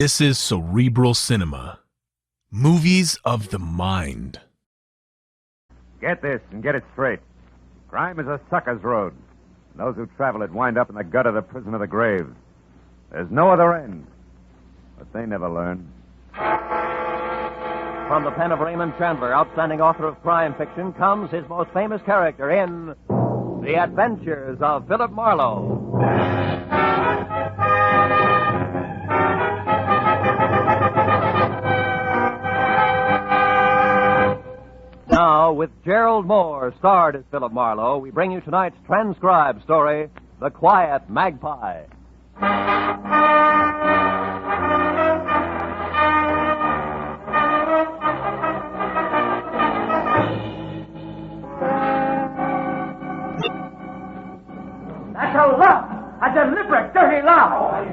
This is Cerebral Cinema. Movies of the mind. Get this and get it straight. Crime is a sucker's road. And those who travel it wind up in the gut of the prison of the grave. There's no other end. But they never learn. From the pen of Raymond Chandler, outstanding author of crime fiction, comes his most famous character in The Adventures of Philip Marlowe. Now, with Gerald Moore starred as Philip Marlowe, we bring you tonight's transcribed story, The Quiet Magpie. That's a lie! A deliberate, dirty lie!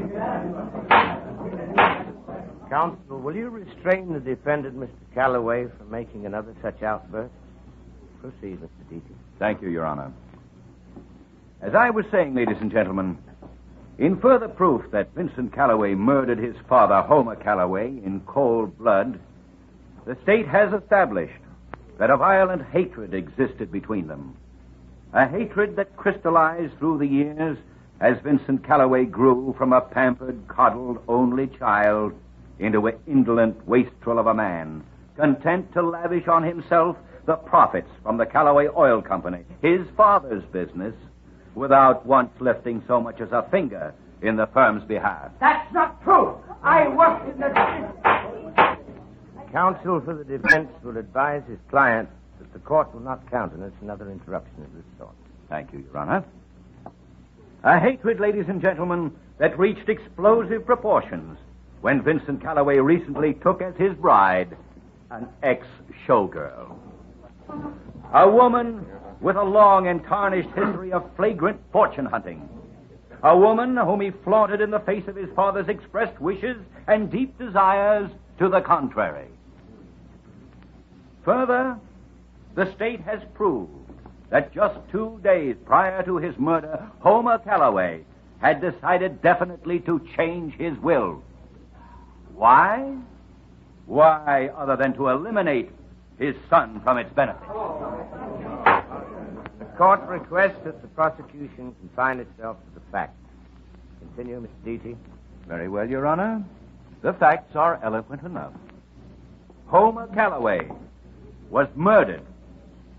Counsel, will you restrain the defendant, Mr. Calloway, from making another such outburst? Proceed, Mr. Deity. Thank you, Your Honor. As I was saying, ladies and gentlemen, in further proof that Vincent Calloway murdered his father, Homer Calloway, in cold blood, the state has established that a violent hatred existed between them. A hatred that crystallized through the years as Vincent Calloway grew from a pampered, coddled, only child into an indolent wastrel of a man, content to lavish on himself the profits from the Calloway Oil Company, his father's business, without once lifting so much as a finger in the firm's behalf. That's not true! I worked in the... Counsel for the defense will advise his client that the court will not countenance another interruption of this sort. Thank you, Your Honor. A hatred, ladies and gentlemen, that reached explosive proportions when Vincent Calloway recently took as his bride an ex-showgirl. A woman with a long and tarnished history of flagrant fortune hunting. A woman whom he flaunted in the face of his father's expressed wishes and deep desires to the contrary. Further, the state has proved that just 2 days prior to his murder, Homer Calloway had decided definitely to change his will. Why? Why, other than to eliminate his son from its benefit? The court requests that the prosecution confine itself to the facts. Continue, Mr. Deity. Very well, Your Honor. The facts are eloquent enough. Homer Calloway was murdered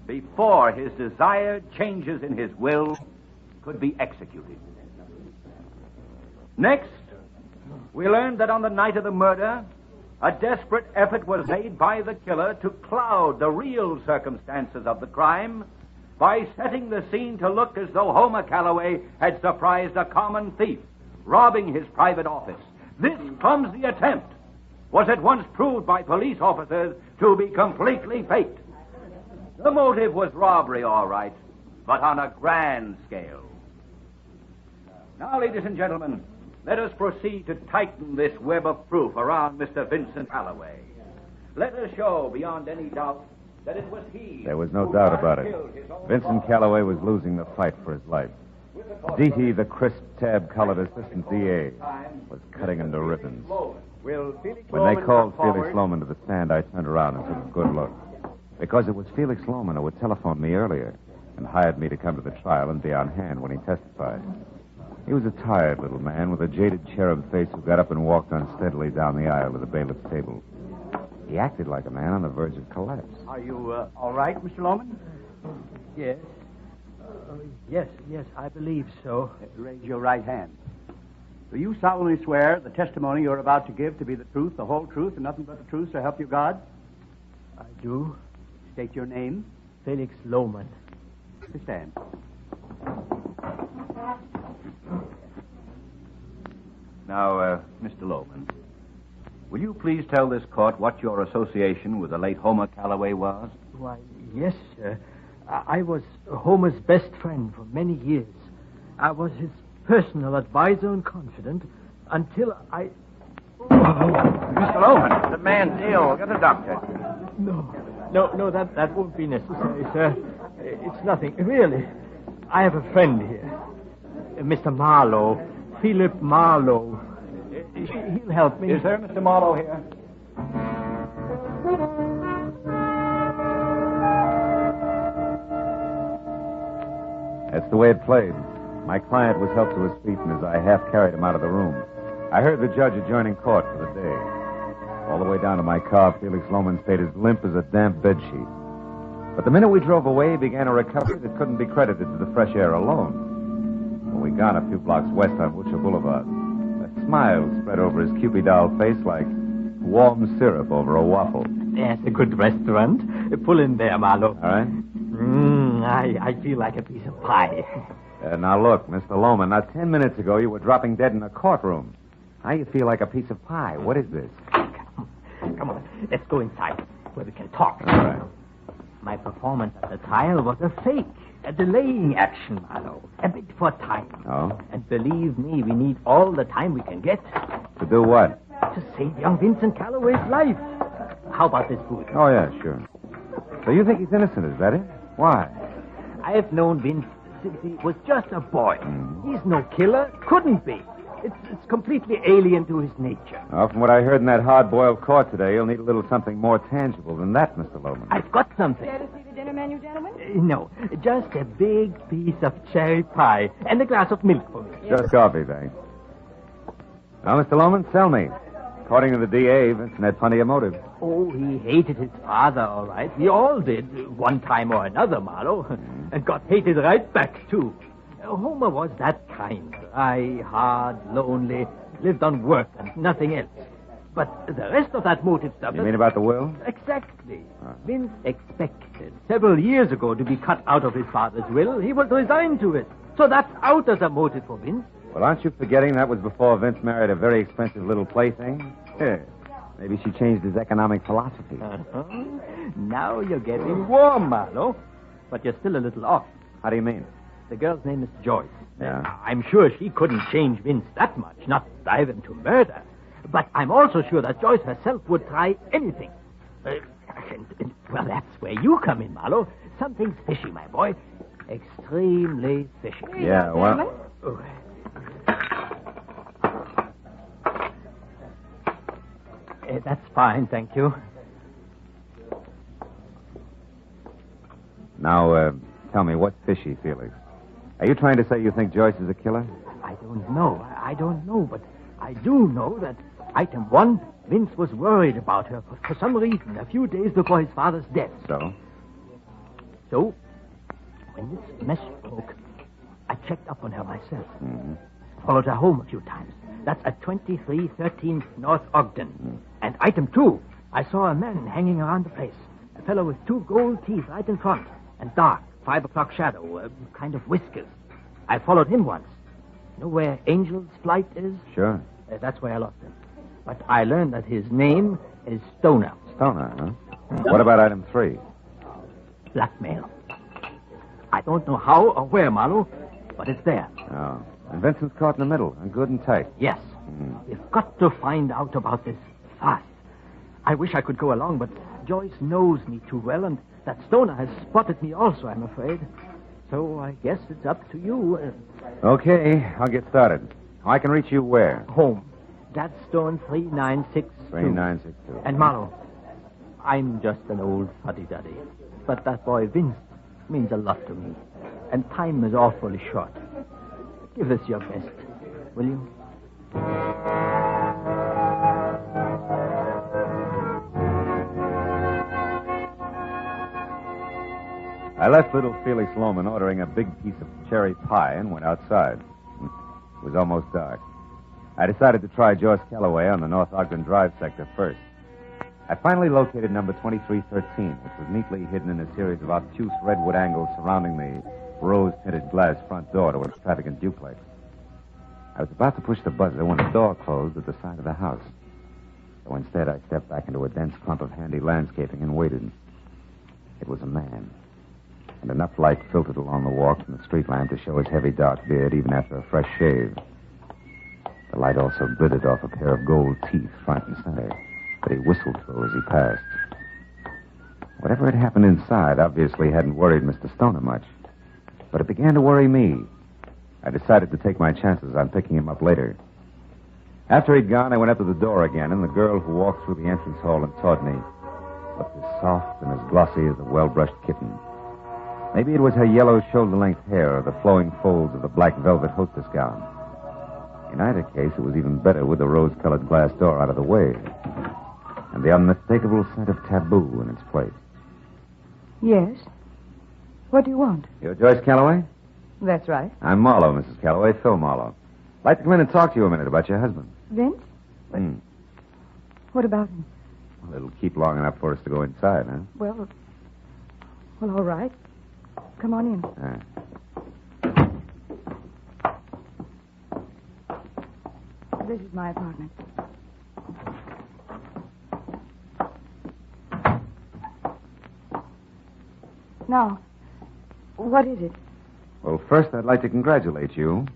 before his desired changes in his will could be executed. Next, we learned that on the night of the murder, a desperate effort was made by the killer to cloud the real circumstances of the crime by setting the scene to look as though Homer Calloway had surprised a common thief, robbing his private office. This clumsy attempt was at once proved by police officers to be completely faked. The motive was robbery, all right, but on a grand scale. Now, ladies and gentlemen, let us proceed to tighten this web of proof around Mr. Vincent Calloway. Let us show beyond any doubt that it was he. There was no doubt about it. Vincent Calloway was losing the fight for his life. Deity, the crisp, tab-colored assistant DA, was cutting him to ribbons. When they called Felix Lohman to the stand, I turned around and took a good look. Because it was Felix Lohman who had telephoned me earlier and hired me to come to the trial and be on hand when he testified. He was a tired little man with a jaded cherub face who got up and walked unsteadily down the aisle to the bailiff's table. He acted like a man on the verge of collapse. Are you all right, Mr. Lohman? Yes. Yes, I believe so. Raise your right hand. Do you solemnly swear the testimony you're about to give to be the truth, the whole truth, and nothing but the truth, so help you God? I do. State your name. Felix Lohman. Please stand. Now, Mr. Lohman, will you please tell this court what your association with the late Homer Calloway was? Why, yes, sir. I was Homer's best friend for many years. I was his personal advisor and confidant until I... Mr. Lohman, the man's ill. Get a doctor. No, that won't be necessary, sir. It's nothing. Really. I have a friend here. Mr. Marlowe. Philip Marlowe. He'll help me. Is there Mr. Marlowe here? That's the way it played. My client was helped to his feet, and as I half carried him out of the room, I heard the judge adjourning court for the day. All the way down to my car, Felix Loman stayed as limp as a damp bedsheet. But the minute we drove away, he began a recovery that couldn't be credited to the fresh air alone. When we got a few blocks west on Butcher Boulevard, a smile spread over his Cupid-doll face like warm syrup over a waffle. That's a good restaurant. Pull in there, Marlowe. All right? I feel like a piece of pie. Now, look, Mr. Loman, not 10 minutes ago you were dropping dead in a courtroom. Now you feel like a piece of pie. What is this? Come on, let's go inside where we can talk. All right. My performance at the trial was a fake, a delaying action, Marlowe. A bit for time. Oh? And believe me, we need all the time we can get To do what? to save young Vincent Calloway's life. How about this food? Oh, yeah, sure. So you think he's innocent, is that it? Why? I've known Vince since he was just a boy. He's no killer. Couldn't be. It's completely alien to his nature. Well, from what I heard in that hard-boiled court today, you'll need a little something more tangible than that, Mr. Loman. I've got something. Care to see the dinner menu, gentlemen? No, just a big piece of cherry pie and a glass of milk for me. Just coffee, thanks. Now, Mr. Loman, sell me. According to the DA, Vincent had plenty of motive. Oh, he hated his father, all right. We all did, one time or another, Marlowe. And got hated right back, too. Homer was that kind. Dry, hard, lonely, lived on work and nothing else. But the rest of that motive stuff... You mean about the will? Exactly. Vince expected several years ago to be cut out of his father's will. He was resigned to it. So that's out as a motive for Vince. Well, aren't you forgetting that was before Vince married a very expensive little plaything? Maybe she changed his economic philosophy. Now you're getting warm, Marlowe. But you're still a little off. How do you mean? The girl's name is Joyce. Yeah. I'm sure she couldn't change Vince that much, not drive him to murder. But I'm also sure that Joyce herself would try anything. Well, that's where you come in, Marlowe. Something's fishy, my boy. Extremely fishy. Yeah, well... Oh. That's fine, thank you. Now, tell me, what's fishy, Felix? Are you trying to say you think Joyce is a killer? I don't know. I don't know, but I do know that, item one, Vince was worried about her for some reason a few days before his father's death. So, when this mess broke, I checked up on her myself. Followed her home a few times. That's at 2313 North Ogden. And item two, I saw a man hanging around the place. A fellow with two gold teeth right in front. And dark, 5 o'clock shadow, kind of whiskers. I followed him once. Know where Angel's Flight is? Sure. That's where I lost him. But I learned that his name is Stoner. Stoner, huh? What about item 3? Blackmail. I don't know how or where, Marlowe, but it's there. Oh. And Vincent's caught in the middle, and good and tight. Yes. We've got to find out about this fast. I wish I could go along, but Joyce knows me too well, and that Stoner has spotted me also, I'm afraid. So I guess it's up to you. Okay, I'll get started. I can reach you where? Home. Gladstone 3962. 3962. And Marlowe, I'm just an old fuddy-duddy. But that boy Vince means a lot to me. And time is awfully short. Give us your best, will you? I left little Felix Loman ordering a big piece of cherry pie and went outside. It was almost dark. I decided to try Joyce Calloway on the North Ogden Drive sector first. I finally located number 2313, which was neatly hidden in a series of obtuse redwood angles surrounding the rose-tinted glass front door to an extravagant duplex. I was about to push the buzzer when the door closed at the side of the house. So instead, I stepped back into a dense clump of handy landscaping and waited. It was a man. And enough light filtered along the walk from the street lamp to show his heavy dark beard even after a fresh shave. The light also glittered off a pair of gold teeth front and center that he whistled through as he passed. Whatever had happened inside obviously hadn't worried Mr. Stoner much. But it began to worry me. I decided to take my chances on picking him up later. After he'd gone, I went up to the door again, and the girl who walked through the entrance hall and taught me looked as soft and as glossy as a well-brushed kitten. Maybe it was her yellow shoulder-length hair or the flowing folds of the black velvet hostess gown. In either case, it was even better with the rose-colored glass door out of the way and the unmistakable scent of taboo in its place. Yes. What do you want? You're Joyce Calloway? That's right. I'm Marlowe, Mrs. Calloway, Phil Marlowe. I'd like to come in and talk to you a minute about your husband. Vince? What about him? Well, it'll keep long enough for us to go inside, huh? Well, all right. Come on in. This is my apartment. Now, what is it? Well, first, I'd like to congratulate you.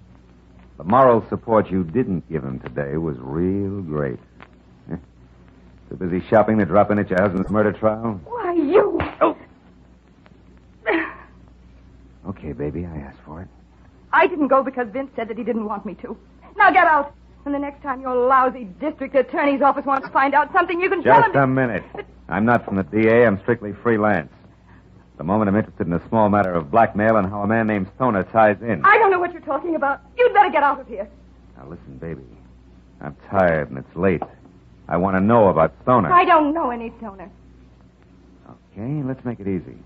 The moral support you didn't give him today was real great. Too busy shopping to drop in at your husband's murder trial? Why, you... Oh! Okay, baby, I asked for it. I didn't go because Vince said that he didn't want me to. Now get out. And the next time your lousy district attorney's office wants to find out something, you can tell him... Just a minute. I'm not from the DA. I'm strictly freelance. At the moment, I'm interested in a small matter of blackmail and how a man named Stoner ties in. I don't know what you're talking about. You'd better get out of here. Now, listen, baby. I'm tired and it's late. I want to know about Stoner. I don't know any Stoner. Okay, let's make it easy.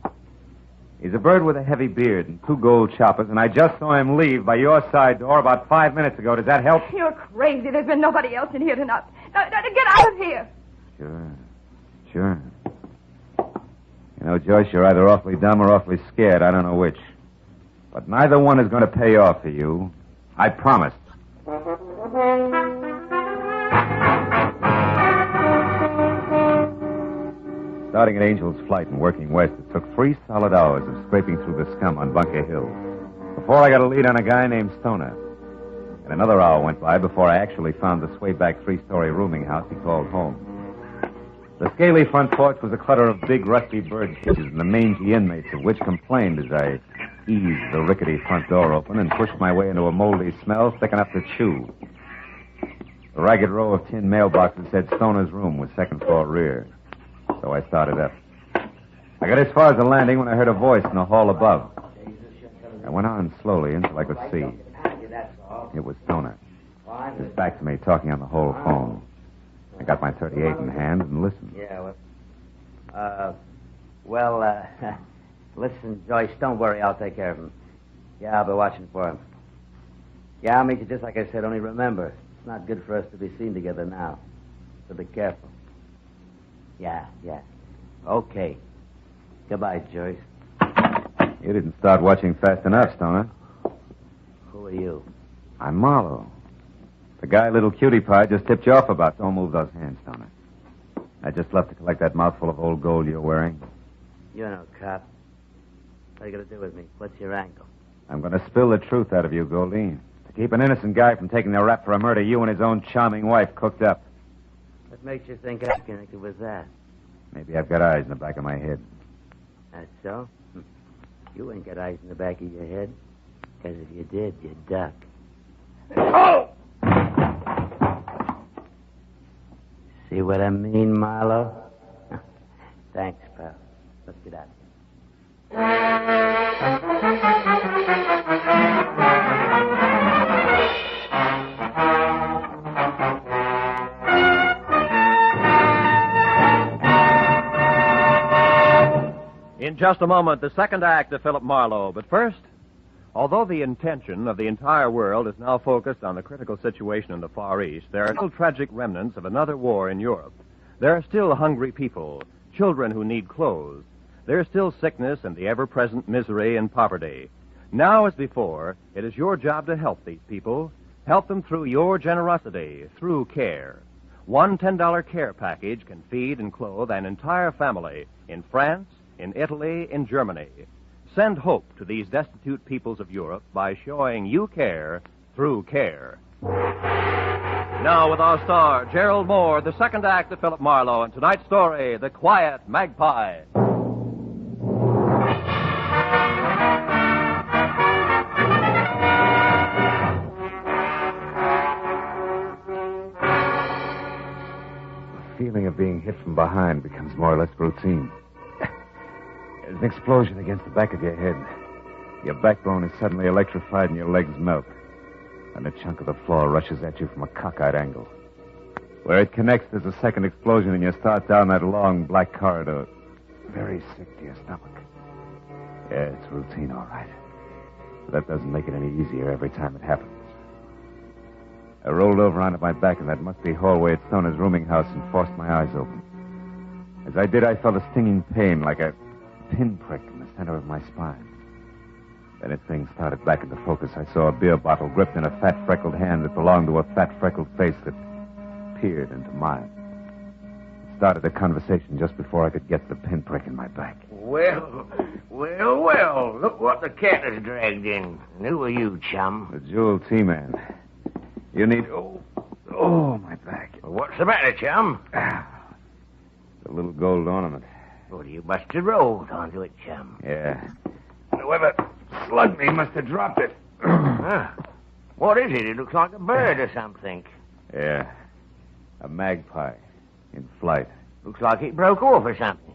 He's a bird with a heavy beard and 2 gold choppers, and I just saw him leave by your side door about 5 minutes ago. Does that help? You're crazy. There's been nobody else in here tonight. Now, get out of here. Sure. You know, Joyce, you're either awfully dumb or awfully scared. I don't know which. But neither one is going to pay off for you. I promise. Starting at Angel's Flight and working west, it took 3 solid hours of scraping through the scum on Bunker Hill before I got a lead on a guy named Stoner. And another hour went by before I actually found the swayback 3-story rooming house he called home. The scaly front porch was a clutter of big, rusty bird cages and the mangy inmates of which complained as I eased the rickety front door open and pushed my way into a moldy smell thick enough to chew. The ragged row of tin mailboxes said Stoner's room was second floor rear. So I started up. I got as far as the landing when I heard a voice in the hall above. I went on slowly until I could see. It was Stoner. He was back to me, talking on the whole phone. I got my .38 in hand and listened. Yeah, listen, Joyce, don't worry. I'll take care of him. Yeah, I'll be watching for him. Yeah, I'll meet you just like I said, only remember, it's not good for us to be seen together now. So be careful. Yeah. Okay. Goodbye, Joyce. You didn't start watching fast enough, Stoner. Who are you? I'm Marlowe. The guy little cutie pie just tipped you off about. Don't move those hands, Stoner. I just left to collect that mouthful of old gold you're wearing. You're no cop. What are you going to do with me? What's your angle? I'm going to spill the truth out of you, Goldine. To keep an innocent guy from taking the rap for a murder you and his own charming wife cooked up. What makes you think I'm connected with that? Maybe I've got eyes in the back of my head. That's so? You ain't got eyes in the back of your head. Because if you did, you'd duck. Oh! See what I mean, Marlowe? Thanks, pal. Let's get out of In just a moment, the second act of Philip Marlowe. But first, although the intention of the entire world is now focused on the critical situation in the Far East, there are still tragic remnants of another war in Europe. There are still hungry people, children who need clothes. There is still sickness and the ever-present misery and poverty. Now as before, it is your job to help these people. Help them through your generosity, through care. One $10 care package can feed and clothe an entire family in France, in Italy, in Germany. Send hope to these destitute peoples of Europe by showing you care through care. Now with our star, Gerald Moore, the second act of Philip Marlowe, and tonight's story, The Quiet Magpie. feeling of being hit from behind becomes more or less routine. There's an explosion against the back of your head. Your backbone is suddenly electrified and your legs melt. And a chunk of the floor rushes at you from a cockeyed angle. Where it connects, there's a second explosion, and you start down that long black corridor. Very sick to your stomach. Yeah, it's routine, all right. But that doesn't make it any easier every time it happens. I rolled over onto my back in that musty hallway at Stoner's rooming house and forced my eyes open. As I did, I felt a stinging pain like a pinprick in the center of my spine. Then as things started back into focus, I saw a beer bottle gripped in a fat, freckled hand that belonged to a fat, freckled face that peered into mine. It started a conversation just before I could get the pinprick in my back. Well, look what the cat has dragged in. And who are you, chum? The Jewel T-Man. You need... Oh, my back. Well, what's the matter, chum? The little gold ornament. Well, you must have rolled onto it, chum. Yeah. Whoever slugged me must have dropped it. Huh. What is it? It looks like a bird or something. Yeah. A magpie. In flight. Looks like it broke off or something.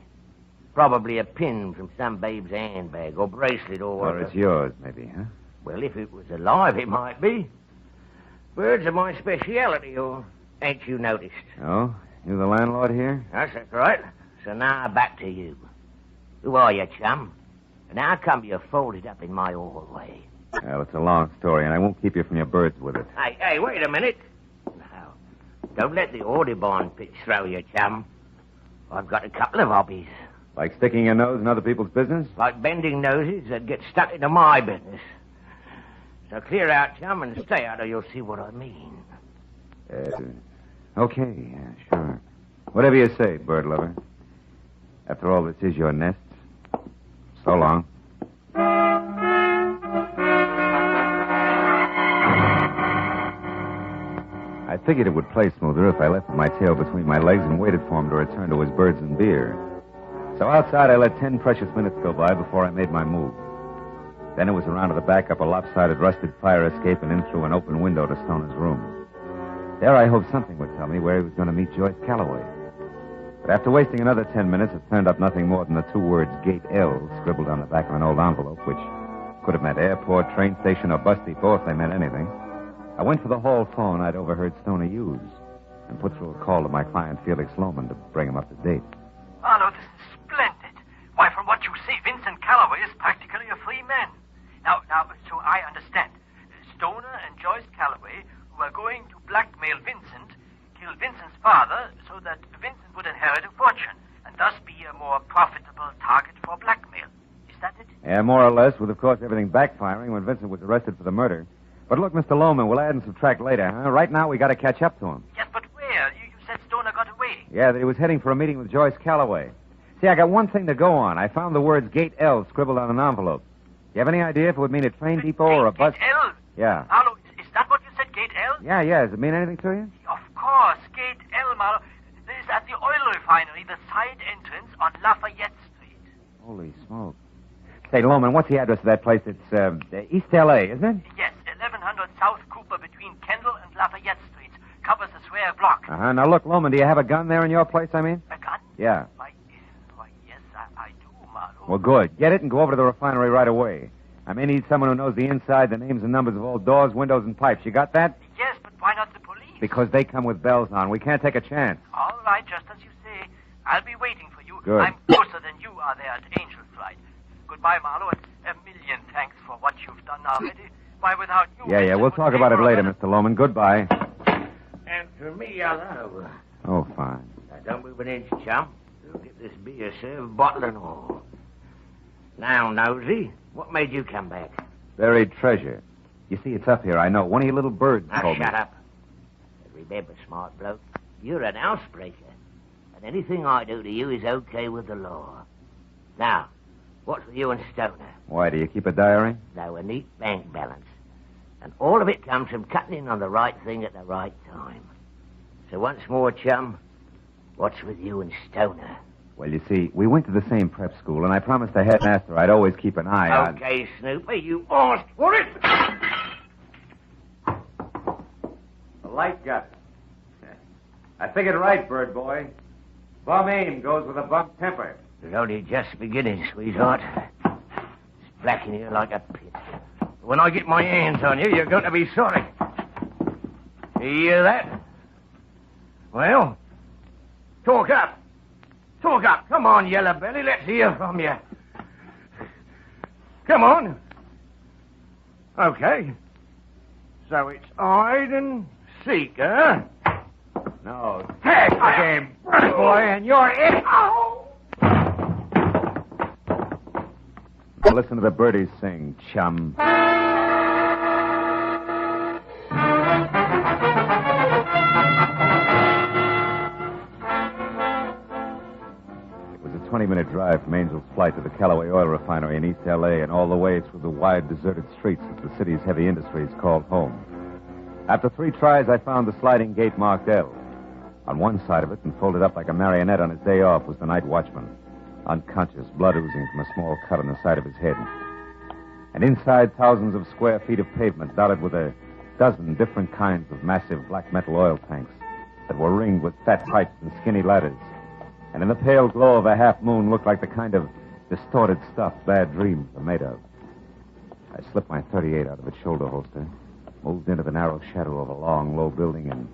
Probably a pin from some babe's handbag or bracelet or... Or it's yours, maybe, huh? Well, if it was alive, it might be. Birds are my speciality, or ain't you noticed? Oh? You the landlord here? That's right. So now back to you. Who are you, chum? And how come you're folded up in my hallway? Well, it's a long story, and I won't keep you from your birds with it. Hey, wait a minute. Now, don't let the Audubon pitch throw you, chum. I've got a couple of hobbies. Like sticking your nose in other people's business? Like bending noses that get stuck into my business. So clear out, chum, and stay out, or you'll see what I mean. Okay, sure. Whatever you say, bird lover. After all, this is your nest. So long. I figured it would play smoother if I left my tail between my legs and waited for him to return to his birds and beer. So outside, I let 10 precious minutes go by before I made my move. Then it was around to the back up a lopsided, rusted fire escape and in through an open window to Stoner's room. There I hoped something would tell me where he was going to meet Joyce Calloway. But after wasting another 10 minutes, it turned up nothing more than the two words Gate L scribbled on the back of an old envelope, which could have meant airport, train station, or bus depot if they meant anything. I went for the hall phone I'd overheard Stoner use and put through a call to my client, Felix Lohman, to bring him up to date. Marlowe, this is splendid. Why, from what you say, Vincent Calloway is practically a free man. Now, so I understand. Stoner and Joyce Calloway were going to blackmail Vincent, kill Vincent's father, so that Vincent would inherit a fortune, and thus be a more profitable target for blackmail. Is that it? Yeah, more or less, with, of course, everything backfiring when Vincent was arrested for the murder. But look, Mr. Lohman, we'll add and subtract later, huh? Right now, we got to catch up to him. Yes, but where? You said Stoner got away. Yeah, that he was heading for a meeting with Joyce Calloway. See, I got one thing to go on. I found the words Gate L scribbled on an envelope. You have any idea if it would mean a train depot or a bus? Gate L? Yeah. Marlowe, is that what you said, Gate L? Yeah. Does it mean anything to you? Of course, Gate L, Marlowe. This is at the oil refinery, the side entrance on Lafayette Street. Holy smoke. Say, Lohman, what's the address of that place? It's East L.A., isn't it? Yes, 1100 South Cooper between Kendall and Lafayette Streets. Covers the square block. Uh-huh. Now, look, Lohman, do you have a gun there in your place, I mean? A gun? Yeah. Why yes, I do, Marlowe. Well, good. Get it and go over to the refinery right away. I may need someone who knows the inside, the names and numbers of all doors, windows, and pipes. You got that? Yes, but why not the police? Because they come with bells on. We can't take a chance. All right, just as you say. I'll be waiting for you. Good. I'm closer than you are there at Angel Flight. Goodbye, Marlowe, and a million thanks for what you've done already. Why, without you... Yeah, we'll talk about it later, Mr. Lohman. Goodbye. And for me, hello. Oh, fine. Now, don't move an inch, chum. We'll get this beer served, bottle and all. Now, Nosy, what made you come back? Buried treasure. You see, it's up here, I know. One of your little birds Now, told me. shut up. Remember, smart bloke, you're an housebreaker. And anything I do to you is okay with the law. Now, what's with you and Stoner? Why, do you keep a diary? Now, a neat bank balance. And all of it comes from cutting in on the right thing at the right time. So once more, chum, what's with you and Stoner? Well, you see, we went to the same prep school, and I promised the headmaster I'd always keep an eye on... Okay, Snooper, you asked for it. The light got it. I figured right, bird boy. Bum aim goes with a bum temper. It's only just beginning, sweetheart. It's black in here like a pit. When I get my hands on you, you're going to be sorry. You hear that? Well, talk up. Talk up. Come on, Yellow Belly. Let's hear from you. Come on. Okay. So it's hide and seek, huh? No. Tag the game, bird boy, and you're it. Listen to the birdies sing, chum. It was a 20-minute drive from Angel's Flight to the Calloway Oil Refinery in East L.A. and all the way through the wide, deserted streets that the city's heavy industries called home. After 3 tries, I found the sliding gate marked L. On one side of it, and folded up like a marionette on his day off, was the night watchman, unconscious, blood oozing from a small cut on the side of his head. And inside, thousands of square feet of pavement dotted with a dozen different kinds of massive black metal oil tanks that were ringed with fat pipes and skinny ladders. And in the pale glow of a half moon looked like the kind of distorted stuff bad dreams are made of. I slipped my .38 out of its shoulder holster, moved into the narrow shadow of a long, low building, and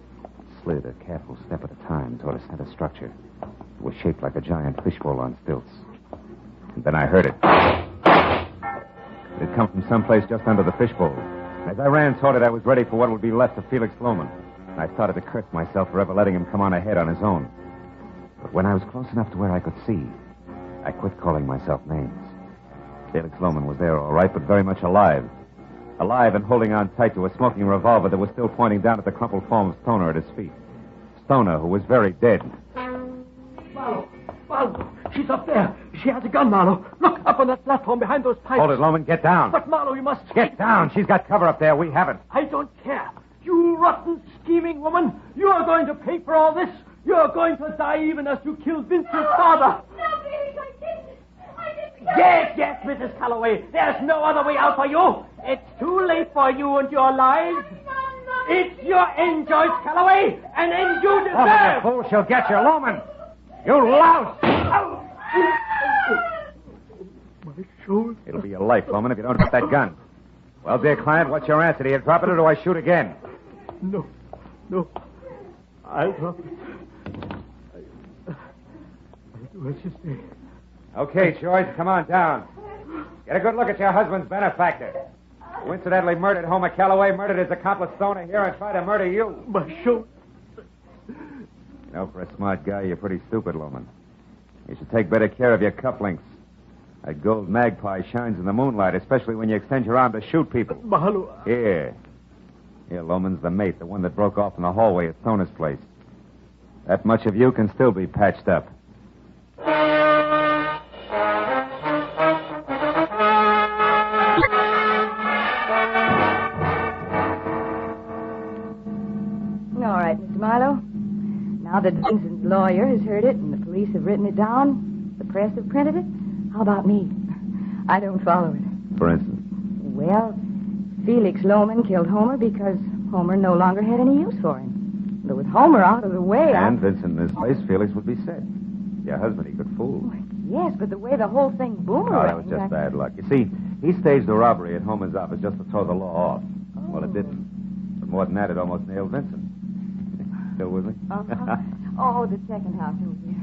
slid a careful step at a time toward a center structure. It was shaped like a giant fishbowl on stilts. And then I heard it. It had come from someplace just under the fishbowl. And as I ran toward it, I was ready for what would be left of Felix Lohman. And I started to curse myself for ever letting him come on ahead on his own. But when I was close enough to where I could see, I quit calling myself names. Felix Lohman was there all right, but very much alive. Alive and holding on tight to a smoking revolver that was still pointing down at the crumpled form of Stoner at his feet. Stoner, who was very dead. Marlowe! Marlowe! She's up there! She has a gun, Marlowe! Look, up on that platform behind those pipes! Hold it, Lohman. Get down. But, Marlowe, you must... Get down. She's got cover up there. We haven't. I don't care. You rotten, scheming woman! You are going to pay for all this! You're going to die even as you killed Vincent's father! No, Felix, I didn't. Yes, Mrs. Calloway. There's no other way out for you. It's too late for you and your lives. No. It's your end, Joyce Calloway, an end you deserve. Oh, you fool. She'll get you, Lohman. You louse. My shoulder. It'll be your life, Lohman, if you don't drop that gun. Well, dear client, what's your answer? Do you drop it or do I shoot again? No. I'll drop it. I'll do as you say. Okay, Joyce, come on down. Get a good look at your husband's benefactor, who incidentally murdered Homer Calloway, murdered his accomplice Stoner here, and tried to murder you. My shoulder. You know, for a smart guy, you're pretty stupid, Lohman. You should take better care of your cufflinks. That gold Magpie shines in the moonlight, especially when you extend your arm to shoot people. Marlowe. Here, Lohman's the mate, the one that broke off in the hallway at Stoner's place. That much of you can still be patched up. All right, Mr. Marlowe. Now that Vincent's lawyer has heard it and the police have written it down, the press have printed it, how about me? I don't follow it. For instance? Well, Felix Lohman killed Homer because Homer no longer had any use for him. But with Homer out of the way... And Vincent in his place, Felix would be set. Your husband he could fool. Yes, but the way the whole thing boomeranged... Oh, that was just bad luck. You see, he staged a robbery at Homer's office just to throw the law off. Oh. Well, it didn't. But more than that, it almost nailed Vincent. Still with me? Uh-huh. Oh, the second house over here.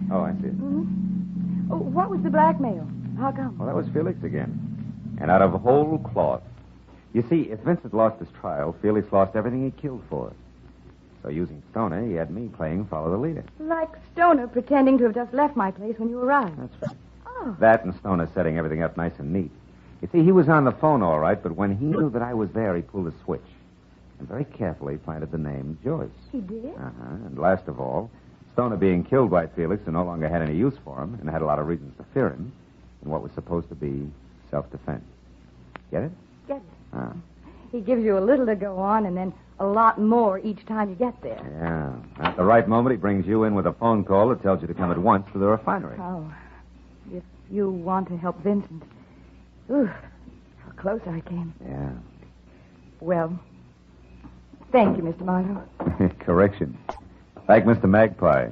Oh, I see it. Mm-hmm. Oh, what was the blackmail? How come? Well, that was Felix again. And out of whole cloth. You see, if Vincent lost his trial, Felix lost everything he killed for. So using Stoner, he had me playing follow the leader. Like Stoner pretending to have just left my place when you arrived. That's right. Oh. That and Stoner setting everything up nice and neat. You see, he was on the phone all right, but when he knew that I was there, he pulled a switch. And very carefully planted the name Joyce. He did? Uh-huh. And last of all, Stoner being killed by Felix, who no longer had any use for him and had a lot of reasons to fear him, in what was supposed to be self-defense. Get it? Get it. Ah. He gives you a little to go on and then a lot more each time you get there. Yeah. At the right moment, he brings you in with a phone call that tells you to come at once to the refinery. Oh. If you want to help Vincent. Ooh, how close I came. Yeah. Well, thank you, Mr. Marlowe. Correction. Like Mr. Magpie.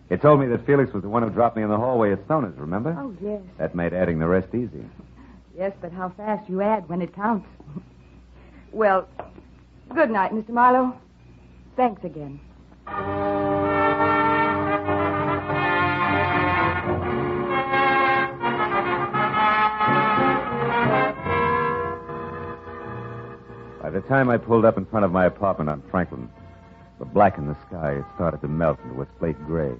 He told me that Felix was the one who dropped me in the hallway at Stoner's, remember? Oh, yes. That made adding the rest easy. Yes, but how fast you add when it counts. Well, good night, Mr. Marlowe. Thanks again. By the time I pulled up in front of my apartment on Franklin, the black in the sky had started to melt into a slate gray.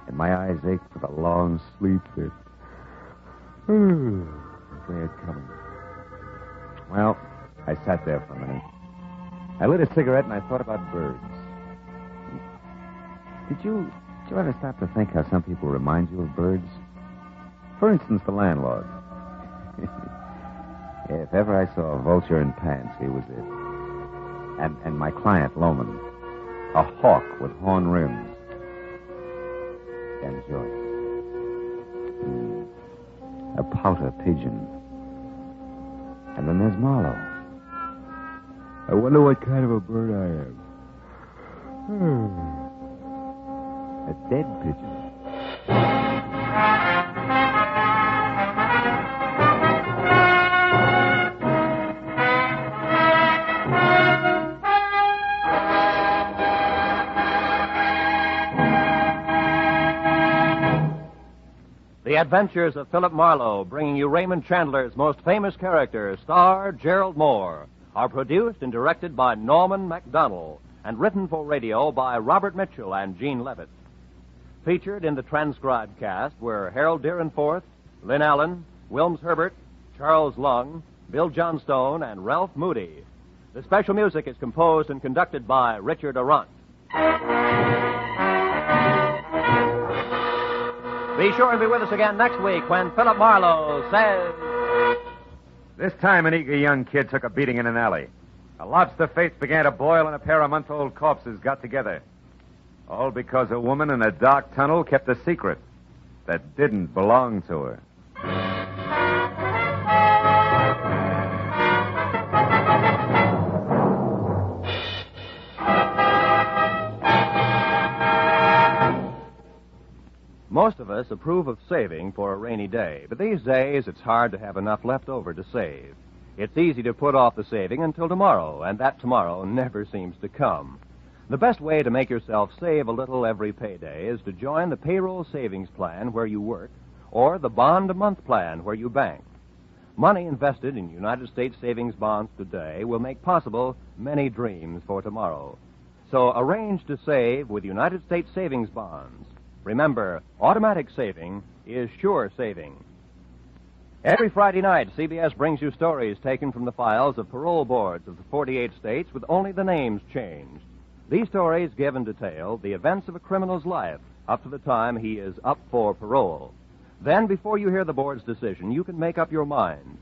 And my eyes ached for the long sleep that they had coming. Well, I sat there for a minute. I lit a cigarette and I thought about birds. Did you ever stop to think how some people remind you of birds? For instance, the landlord. If ever I saw a vulture in pants, he was it. And my client, Loman, a hawk with horn rims. And Joyce. A pouter pigeon. And then there's Marlowe. I wonder what kind of a bird I am. A dead pigeon. The Adventures of Philip Marlowe, bringing you Raymond Chandler's most famous character, star Gerald Moore, are produced and directed by Norman MacDonald and written for radio by Robert Mitchell and Gene Levitt. Featured in the transcribed cast were Harold Deerenforth, Lynn Allen, Wilms Herbert, Charles Lung, Bill Johnstone, and Ralph Moody. The special music is composed and conducted by Richard Arant. Be sure and be with us again next week when Philip Marlowe says... This time, an eager young kid took a beating in an alley. A lobster face began to boil, and a pair of month-old corpses got together. All because a woman in a dark tunnel kept a secret that didn't belong to her. Most of us approve of saving for a rainy day, but these days it's hard to have enough left over to save. It's easy to put off the saving until tomorrow, and that tomorrow never seems to come. The best way to make yourself save a little every payday is to join the payroll savings plan where you work or the bond-a-month plan where you bank. Money invested in United States savings bonds today will make possible many dreams for tomorrow. So arrange to save with United States savings bonds. Remember, automatic saving is sure saving. Every Friday night, CBS brings you stories taken from the files of parole boards of the 48 states with only the names changed. These stories give and detail the events of a criminal's life up to the time he is up for parole. Then, before you hear the board's decision, you can make up your mind.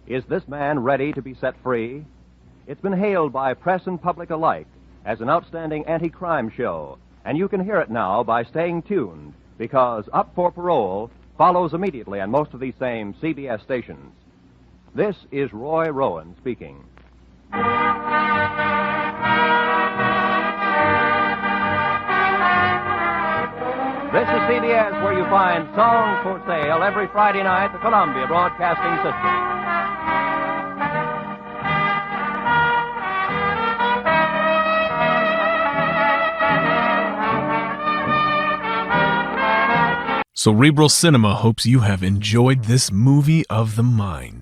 Is this man ready to be set free? It's been hailed by press and public alike as an outstanding anti-crime show, and you can hear it now by staying tuned, because Up for Parole follows immediately on most of these same CBS stations. This is Roy Rowan speaking. This is CBS, where you find songs for sale every Friday night, the Columbia Broadcasting System. Cerebral Cinema hopes you have enjoyed this movie of the mind.